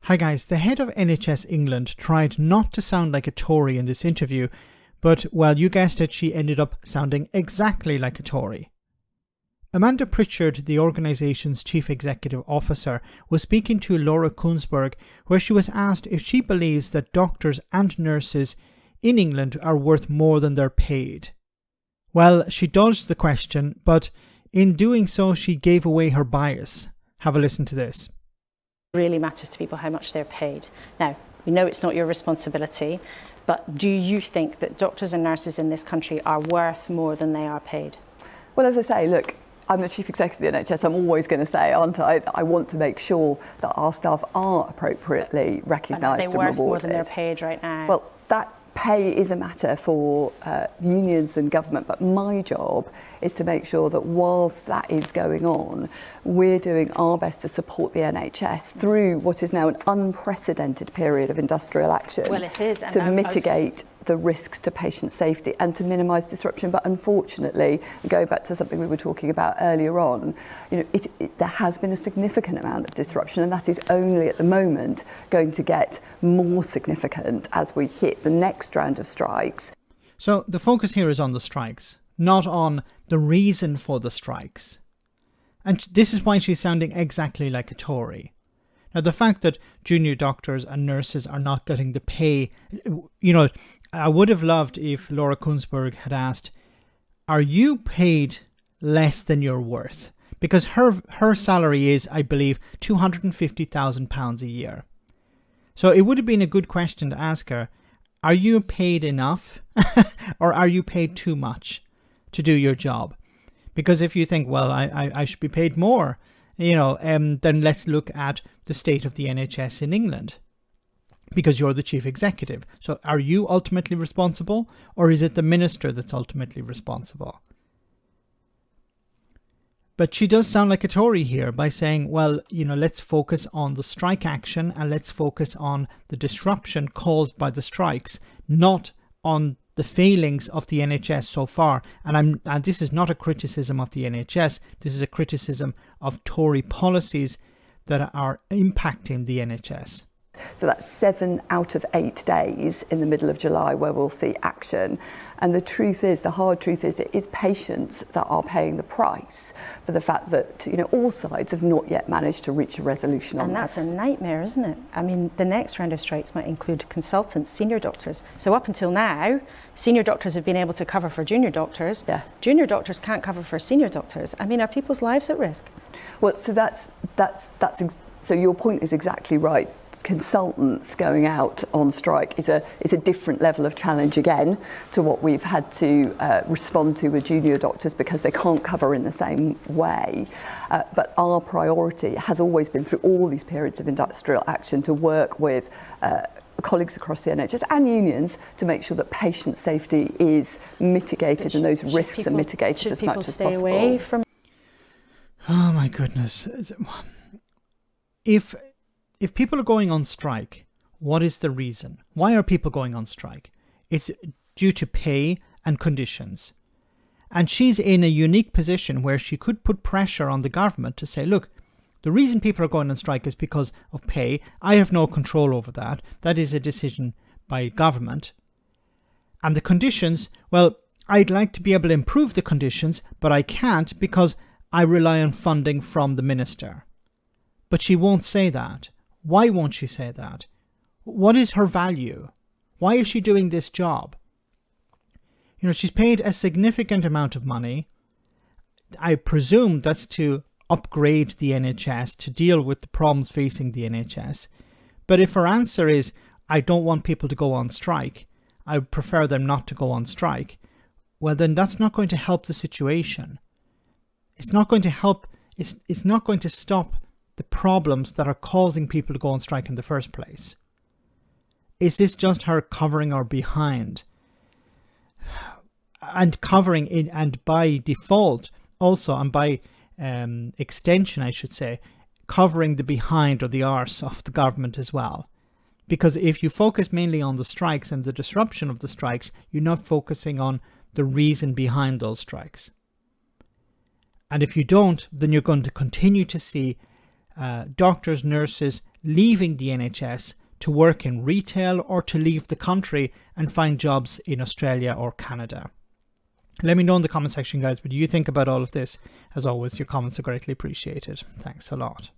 Hi guys, the head of NHS England tried not to sound like a Tory in this interview, but, well, you guessed it, she ended up sounding exactly like a Tory. Amanda Pritchard, the organisation's chief executive officer, was speaking to Laura Kuenssberg, where she was asked if she believes that doctors and nurses in England are worth more than they're paid. Well, she dodged the question, but in doing so she gave away her bias. Have a listen to this. It really matters to people how much they're paid. Now, we know it's not your responsibility, but do you think that doctors and nurses in this country are worth more than they are paid? Well, as I say, look, I'm the chief executive of the NHS. I'm always going to say, aren't I? I want to make sure that our staff are appropriately recognised and rewarded. They're worth more than they're paid right now. Well, that pay is a matter for unions and government, but my job is to make sure that whilst that is going on, we're doing our best to support the NHS through what is now an unprecedented period of industrial action. Well, it is. To mitigate the risks to patient safety and to minimise disruption. But unfortunately, going back to something we were talking about earlier on, there has been a significant amount of disruption, and that is only at the moment going to get more significant as we hit the next round of strikes. So the focus here is on the strikes, not on the reason for the strikes. And this is why she's sounding exactly like a Tory. Now, the fact that junior doctors and nurses are not getting the pay, I would have loved if Laura Kuenssberg had asked, are you paid less than you're worth? Because her salary is, I believe, £250,000 a year. So it would have been a good question to ask her, are you paid enough or are you paid too much to do your job? Because if you think, well, I should be paid more, then let's look at the state of the NHS in England. Because you're the chief executive. So are you ultimately responsible, or is it the minister that's ultimately responsible? But she does sound like a Tory here by saying, well, let's focus on the strike action and let's focus on the disruption caused by the strikes, not on the failings of the NHS so far. And this is not a criticism of the NHS. This is a criticism of Tory policies that are impacting the NHS. So that's 7 out of 8 days in the middle of July where we'll see action. And the hard truth is, it is patients that are paying the price for the fact that, all sides have not yet managed to reach a resolution on this. And that's a nightmare, isn't it? I mean, the next round of strikes might include consultants, senior doctors. So up until now, senior doctors have been able to cover for junior doctors. Yeah. Junior doctors can't cover for senior doctors. I mean, are people's lives at risk? Well, so your point is exactly right. Consultants going out on strike is a different level of challenge again to what we've had to respond to with junior doctors, because they can't cover in the same way. But our priority has always been, through all these periods of industrial action, to work with colleagues across the NHS and unions to make sure that patient safety is mitigated and those risks are mitigated as much as possible. Should people stay away from? Oh my goodness. If people are going on strike, what is the reason? Why are people going on strike? It's due to pay and conditions. And she's in a unique position where she could put pressure on the government to say, look, the reason people are going on strike is because of pay. I have no control over that. That is a decision by government. And the conditions, well, I'd like to be able to improve the conditions, but I can't because I rely on funding from the minister. But she won't say that. Why won't she say that? What is her value? Why is she doing this job? She's paid a significant amount of money. I presume that's to upgrade the NHS, to deal with the problems facing the NHS. But if her answer is, I don't want people to go on strike, I would prefer them not to go on strike, well, then that's not going to help the situation. It's not going to help. It's not going to stop the problems that are causing people to go on strike in the first place. Is this just her covering her behind? And covering it, and by default also, and by extension I should say, covering the behind or the arse of the government as well. Because if you focus mainly on the strikes and the disruption of the strikes, you're not focusing on the reason behind those strikes. And if you don't, then you're going to continue to see doctors, nurses leaving the NHS to work in retail or to leave the country and find jobs in Australia or Canada. Let me know in the comment section, guys, what do you think about all of this? As always, your comments are greatly appreciated. Thanks a lot.